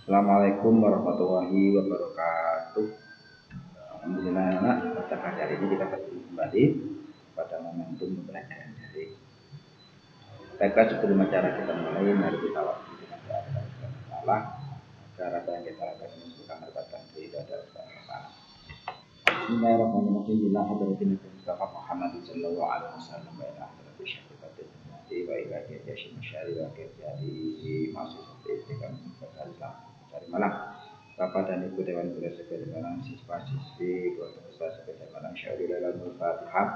Assalamualaikum warahmatullahi wabarakatuh. Alhamdulillah anak, pada pagi hari ini kita bertemu kembali pada momentum pembelajaran dari baiklah sebelum acara kita mulai, mari kita waktu dengan doa kepada Allah agar apa yang kita lakukan ini semoga mendapatkan ridha dari Allah. Bismillahirrahmanirrahim. Ila hadratin Mustafa Muhammad sallallahu alaihi wasallam wa ila hadratin syarifatin wa ila kiyasin syari wa kiyadi masih seperti kan Islam dari malam. Bapak dan Ibu Dewan Guru Sekalian Malang, siswa-siswi keluarga besar Sekalian Malang, syahidul Al-Fatihah.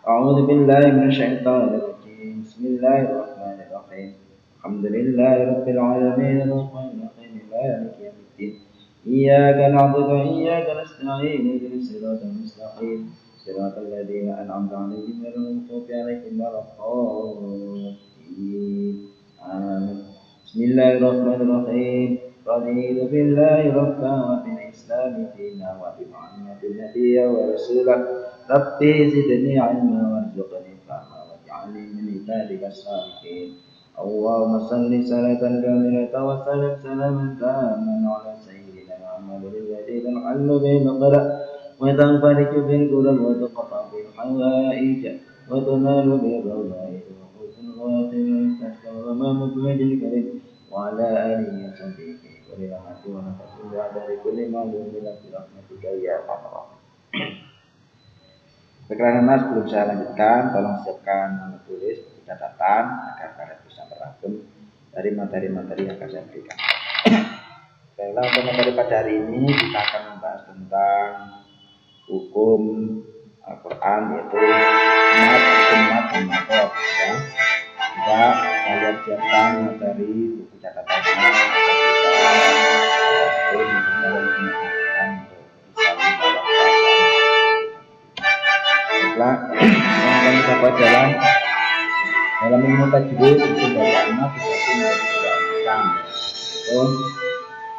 A'udzu billahi minasyaitonir rajim. Bismillahirrahmanirrahim. Alhamdulillahirabbil alamin arrahmanir rahim maliki yaumiddin. Iyyaka na'budu wa iyyaka nasta'in ihdinas siratal mustaqim. Siratal ladzina an'amta 'alaihim ghairil maghdubi 'alaihim waladdallin. Amin. Bismillahirrahmanirrahim. Raditu billahi rabba wa bil islami dina wa bi Muhammadin nabiyya wa rasulah. Rabbi zidni 'ilma warzuqni fahma waj'alni min ibadika shalihin. Allahumma salli salatan kamilatan wa sallim salaman taman ala sayyidina Muhammadin alladhi tanhallu bil qada wa tanfariju bil qurab wa tuqata bil hawaij wa tunalu bil rawda'i wa husnul khatimah wa ma mubadil karim wa ala alihi wa sahbihi Sekarang mas belum saya lanjutkan, tolong siapkan menulis catatan agar kalian bisa merangkum dari materi-materi yang akan saya berikan. Baiklah, untuk materi pada hari ini kita akan membahas tentang hukum Al-Quran, yaitu umat dan makhluk. Ya. Juga kalian siapkan materi buku catatannya. Baiklah, yang akan kita baca dalam ilmu tajwid itu bacaan mat itu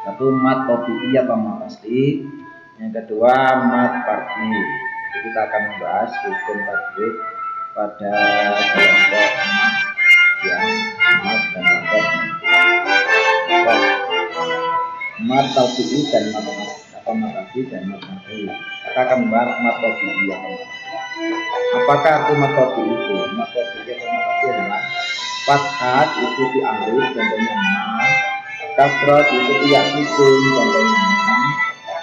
satu mat tabi'i atau mat asli, yang kedua mat fardi. Kita akan membahas hukum tajwid pada kelompok mat yang mat dan kelompok mat tabi'i dan mat asli dan mat fardi. Kita akan membahas mat tabi'i yang apakah arti mat tabi'i itu? Mat tabi'i atau mat asli adalah fathah itu diambil contohnya ma, kasrah itu tidak sukun contohnya ma,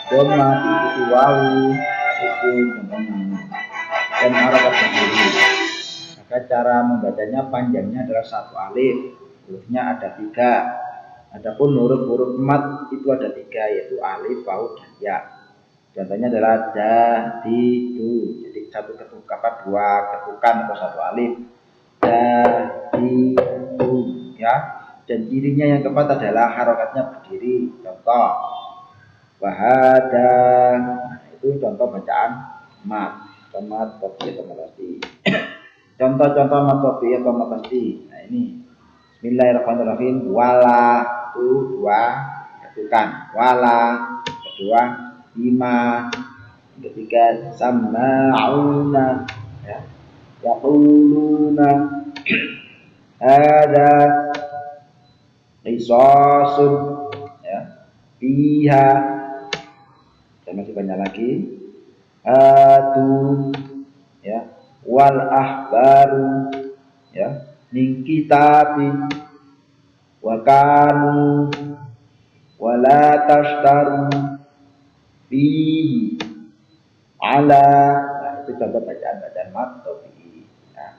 dhamma itu wawu sukun contohnya ma, dan harakat sendiri. Maka cara membacanya panjangnya adalah satu alif, hurufnya ada 3. Adapun huruf-huruf mat itu ada 3, yaitu alif, wawu, dan ya. Contohnya adalah da, di, du. Jadi satu ketukan, dua ketukan atau satu alif. Da, di, du, ya. Dan cirinya yang keempat adalah harokatnya berdiri. Contoh wahada, nah, itu contoh bacaan mat, mat topi atau matasi. Contoh-contoh mat topi atau matasi. Nah ini Bismillahirrahmanirrahim. Wala itu 2 ketukan. Wala kedua 5, ketiga sama'una, ya. Yaquluna ada qisasun, ya. Fiha, dan masih banyak lagi. Atu, ya. Wal ahbaru, ya. Min kitabi wa kanu wala tashtaru fihi ala. Nah, itu contoh bacaan-bacaan mat tabi'i. Nah,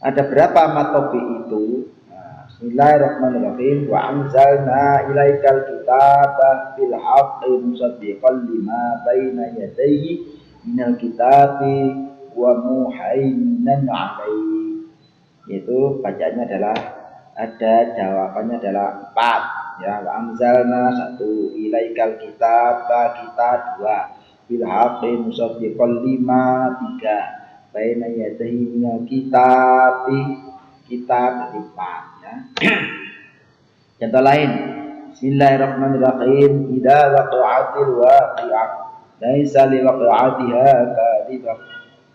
ada berapa mat tabi'i itu? Nah, Bismillahirrahmanirrahim. Wa anzalna ilaikal kitaba bil haqqi musaddiqan lima baina yadayhi minal kitabi wa muhaiminan 'alaihi. Itu bacaannya adalah jawabannya adalah 4, ya. Wa anzalna 1, ilaikal kitaba kita 2, bil haqqi musaddiqan 5 3, baina yadayhi minal kitabi kitab 4, ya. Contoh lain, Bismillahirrahmanirrahim. Idza waqa'atil waqi'ah laisa liwaqa'atiha kadhibah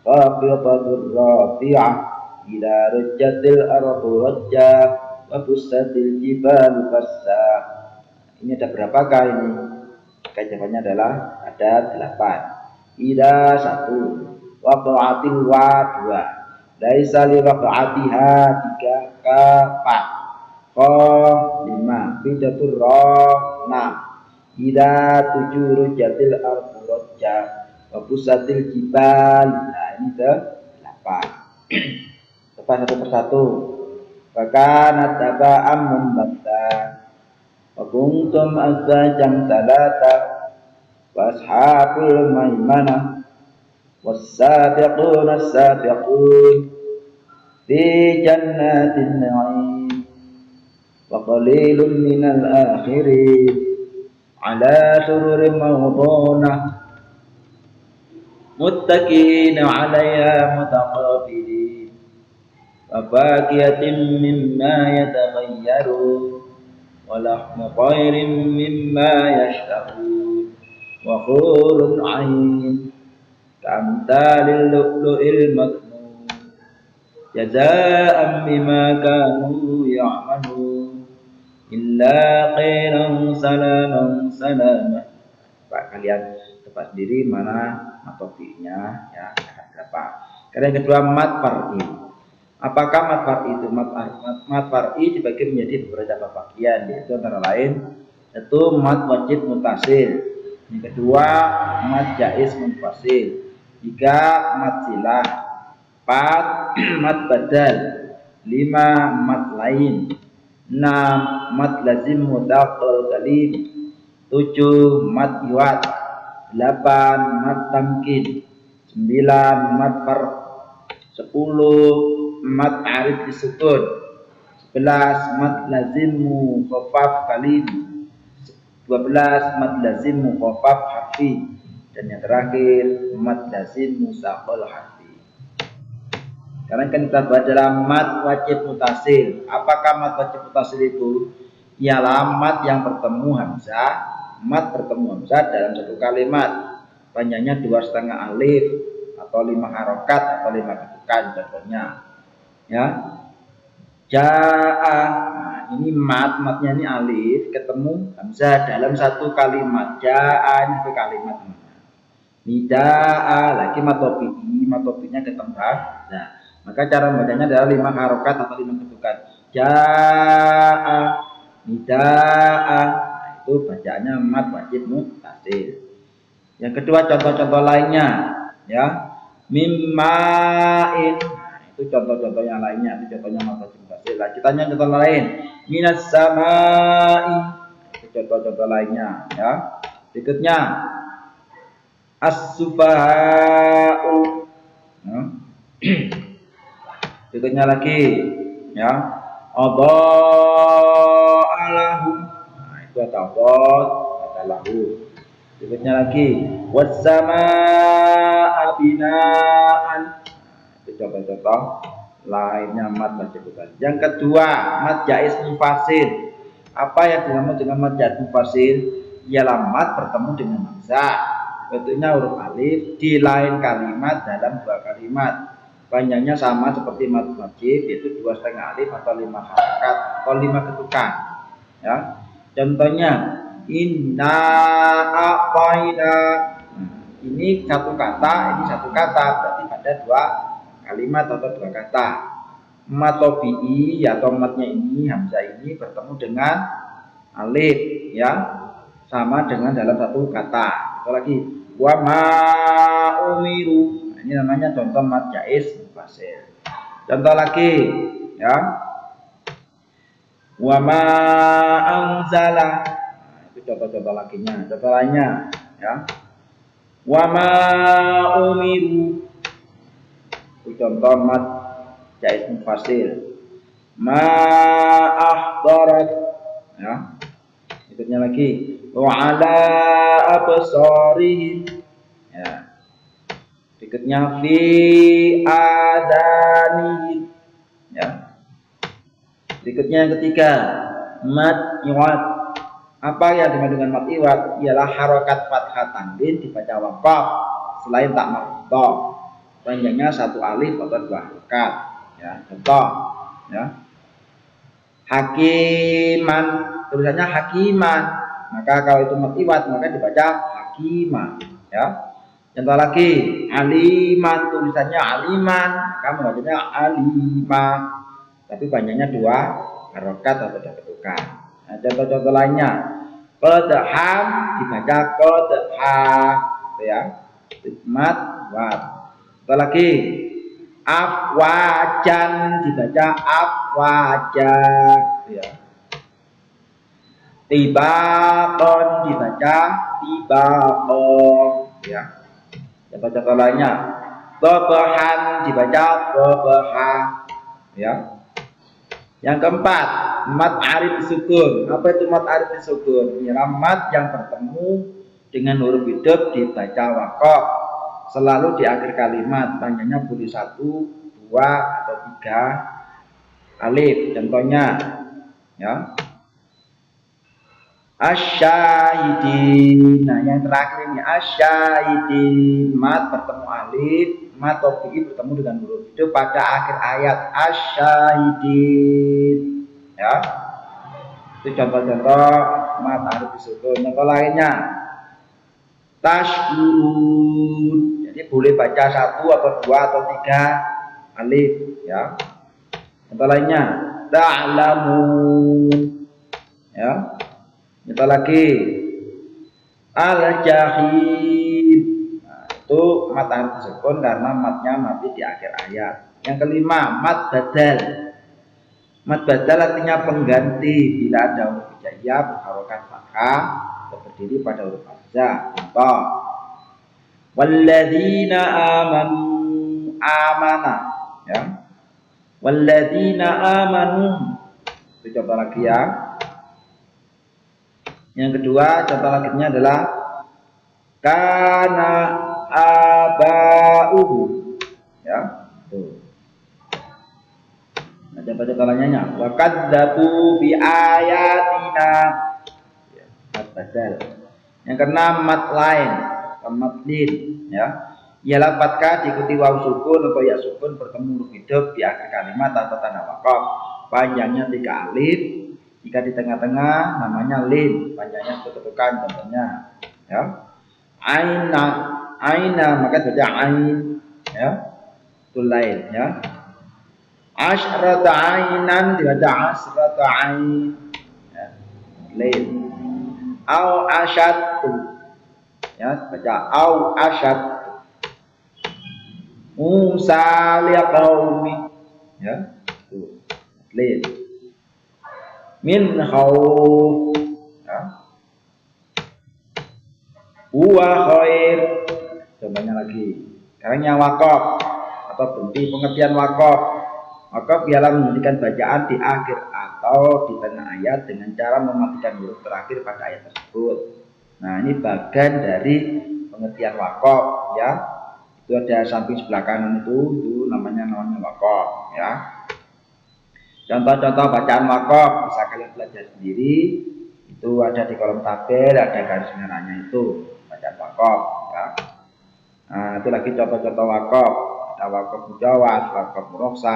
khafidatur rafi'ah. Ila rajjatil ardu rajja wa bussatil jibalu bassa. Ini ada berapakah ini? Maka jawabannya adalah ada 8. Ida 1, waqa'atil wa 2, laisa li waqa'atiha 3, ka 4, qa 5, bidatur ra 6, ida 7, rujatil ardu rajja, wa busatil jibal. Nah, ini 8. Lepas satu persatu. Fakana taba'am membatta, wa kuntum azwajan salata, wa ashabul maimanah, was-sabiquna as-sabiqun fi jannatin na'im, wa qalilun minal akhirin ala sururin mawdunah muttaqiina 'alaiha mutaqabilin wafakiyatin mimma yataghayyaru walahmu tayrin mimma yashtahun wa hurun 'ain kamtalil lu'lu'il maknun jazaa'an bima kanu ya'malun illa khairan salaman salama. Pak, kalian tepat sendiri mana matopinya ya, ada berapa. Karena yang kedua mat far'i. Apakah mat far'i itu? Mat far'i dibagi menjadi beberapa bagian, yaitu antara lain itu mat wajib mutasil, yang kedua mat jaiz munfasil, 3 mat silah, 4 mat badal, 5 mat lain, 6 mat lazim mudzakkar kalim, 7 mat iwad, 8 mat tamkin, 9 mat farq, 10 mat arif disukun, 11 mat lazim mukhafaf kalim, 12 mat lazim mukhafaf harfi, dan yang terakhir mat lazim musaqal harfi. Sekarang kan kita bahas dalam mat wajib mutasil. Apakah mat wajib mutasil itu? Ialah mat yang bertemu hamzah, mat bertemu hamzah dalam satu kalimat, panjangnya 2,5 alif atau 5 harokat atau 5 ketukan contohnya. Ya, jaa, nah, ini matnya ini alif ketemu hamzah dalam satu kalimat. Jaa ini kalimat. Nidaa lagi matopinya ketemu hamzah. Maka cara membacanya adalah 5 harokat atau 5 ketukan. Jaa, nidaa, nah, itu bacaannya mat wajib mutasil. Yang kedua contoh-contoh lainnya, ya, mimma'in. Itu contoh-contoh yang lainnya, itu contohnya mat wajib mutasil. Nah, kita tanya contoh lain, minas sama'i, itu contoh-contoh lainnya, ya. Berikutnya as-sufaha'u, ya. Berikutnya lagi, ya, adha'alahum, nah, itu adha'alahum. Berikutnya lagi was-sama'a bina'an. Itu contoh-contoh lainnya mat wajib mutasil. Yang kedua, mat jaiz munfasil. Apa yang dimaksud dengan mat jaiz munfasil? Ialah mat bertemu dengan hamzah, bentuknya huruf alif di lain kalimat dalam 2 kalimat. Panjangnya sama seperti mat wajib, yaitu 2,5 alif atau 5 harakat atau 5 ketukan. Ya. Contohnya inna a'tayna. Ini satu kata, ini satu kata, berarti pada 2 kalimat atau 2 kata. Mat tobi'i atau matnya ini hamzah ini bertemu dengan alif, ya, sama dengan dalam satu kata. Atau lagi wa ma umiru. Nah, ini namanya contoh mat jaiz munfasil. Contoh lagi, ya, wa ma anzala. Nah, itu contoh-contoh laginya. Contoh lainnya, ya, wa ma umiru. Itu contoh mat jaiz munfasil. Ma ahdarat, ya. Berikutnya lagi wa ala absarihim, ya. Berikutnya fi adanihim, ya. Berikutnya yang ketiga mat iwad. Apa yang dimaksud dengan mat iwad? Ialah harokat fathah tanwin dibaca waqaf selain tak maftuh, panjangnya 1 alif atau 2 harokat, ya. Contoh, ya, hakiman, tulisannya hakiman, Maka kalau itu mat iwad maka dibaca hakima, ya. Contoh lagi, aliman tulisannya aliman, kamu bacanya alima, tapi panjangnya 2 harokat atau 2 ketukan. Nah, contoh-contoh lainnya, qadham dibaca qadha, ya. Mat wad. Contoh lagi, afwajan dibaca afwaja, ya. Tibaqon dibaca tibaqon, ya. Contoh-contoh lainnya, dhabahan dibaca dhabaha, ya. Yang keempat, mat arif sukun. Apa itu mat arif sukun? Ialah mat yang bertemu dengan huruf hidup dibaca waqaf selalu di akhir kalimat, panjangnya boleh 1, 2 atau 3 alif. Contohnya, ya, asyahidin. Nah, yang terakhir ini asyahidin, mat bertemu alif, mat tofi'i bertemu dengan huruf hidup pada akhir ayat asyahidin, ya. Itu contoh-contoh mat arif sukun. Contoh lainnya, tashkurun. Jadi boleh baca 1 atau 2 atau 3 alif, ya. Contoh lainnya, ta'lamun, ya. Contoh lagi, al-jahim. Nah, itu mat harus sukun karena matnya mati di akhir ayat. Yang kelima, mat badal. Mat badal artinya pengganti bila ada huruf hijaiyah berharokat fathah atau berdiri pada huruf hamzah. Contoh, walladzina amanu, amana, ya. Walladzina amanu. Itu contoh lagi, ya. Yang kedua, contoh lainnya adalah kana abauhu, ya. Tuh. Nah, contoh-contoh lainnya, wa kadzdzabu bi ayatina, ya, mat badal. Yang keenam, mat lain, mat lin, ya. Ialah fathah diikuti waw sukun atau ya sukun bertemu huruf hidup di akhir kalimat atau tanda waqaf. Panjangnya 3 alif. Jika di tengah-tengah namanya lin, panjangnya 1 ketukan. Contohnya, ya, aina, aina maka baca ain, ya. Itu lain, ya. Asyrata ainan dibaca asyrata ain, ya. Lin. Au asyadtu, ya, baca au asyadtu. Musa liqaumi, ya. Itu lin. Min khauf, ya. Huwa khair. Contohnya lagi, sekarang yang wakaf atau berhenti pengertian wakaf. Wakaf ialah menghentikan bacaan di akhir atau di tengah ayat dengan cara mematikan huruf terakhir pada ayat tersebut. Nah, ini bagian dari pengertian wakaf, ya. Itu ada samping sebelah kanan itu namanya wakaf, ya. Contoh-contoh bacaan waqaf bisa kalian belajar sendiri. Itu ada di kolom tabel, ada garis merahnya itu bacaan waqaf, ya. Nah, itu lagi contoh-contoh waqaf. Ada waqaf mujawaz, waqaf muroksa,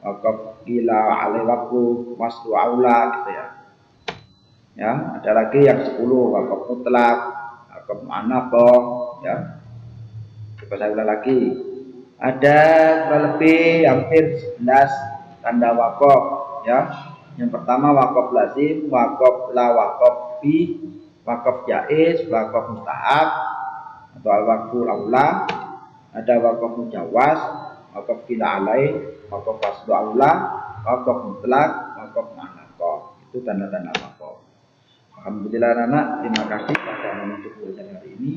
waqaf gila, alai waqfu, waslu aula, gitu, ya. Ya, ada lagi yang 10 waqaf mutlak, waqaf mu'annaqah, ya. Coba saya ulang lagi. Ada kurang lebih hampir 11 tanda waqaf, ya. Yang pertama waqaf lazim, waqaf la waqaf bi, waqaf jaiz, waqaf mustahab atau al-waqful aula, ada waqaf mujawaz, waqaf qila alai, waqaf faslu aula, waqaf mutlak, waqaf mu'annaqah. Itu tanda-tanda waqaf. Alhamdulillah anak, terima kasih pada untuk belajar hari ini.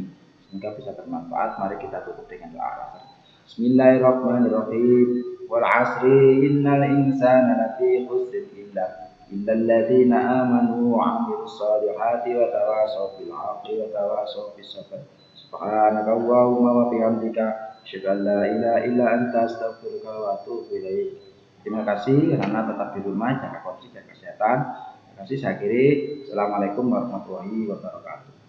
Semoga bisa bermanfaat. Mari kita tutup dengan doa. Bismillahirrahmanirrahim. Wal asri innal insana lafi khusr illal ladzina amanu wa 'amilus solihati wa tawasaw bil haqqi wa tawasaw bis sabr. Subhanaka Allahumma wa bihamdika asyhadu an la ilaha illa anta astaghfiruka wa atubu ilaik. Terima kasih. Anak tetap di rumah, jaga kondisi dan kesehatan. Terima kasih. Saya akhiri. Assalamualaikum warahmatullahi wabarakatuh.